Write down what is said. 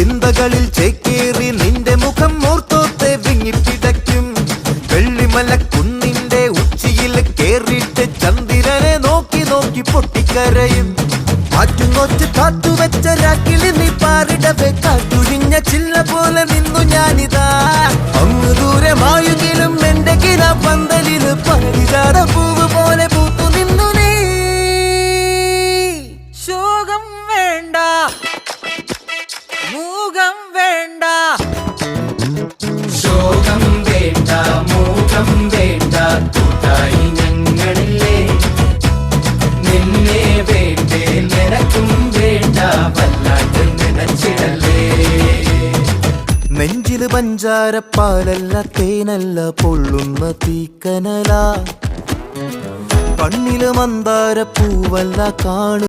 ചിന്തകളിൽ ചേക്കേറി നിന്റെ മുഖം ഓർത്തോത്തെ വിങ്ങിപ്പിടയ്ക്കും. വെള്ളിമല കുന്നിന്റെ ഉച്ചിയിൽ കേറിയിട്ട് ചന്ദ്രനെ നോക്കി നോക്കി പൊട്ടിക്കരയും. മാറ്റുന്നൊച്ച് കാത്തുവെച്ച രാക്കിളി നീ പാറിടവേ കാറ്റുഴിഞ്ഞ ചില്ല പോലെ നിന്നു ഞാനിതാ. അങ്ങ് ദൂരെ മായുകിലും എന്റെ കില പന്തലില് പരിചാര പൂവ് പോലെ പൂത്തു നിന്നു നീ. ശോകം വേണ്ട, മൂകം വേണ്ട, ശോകം വേണ്ട, മൂകം വേണ്ട, കൂട്ടായി ഞങ്ങളില്ലേ. നിന്നെ വേണ്ടേ, നിനക്കും വേണ്ട, വല്ലാണ്ട് നനച്ചിടല്ലേ. നെഞ്ചില് പഞ്ചാരപ്പാലല്ല തേനല്ല പൊള്ളുന്ന തീക്കനല. കണ്ണില് മന്ദാര പൂവല്ല കാണു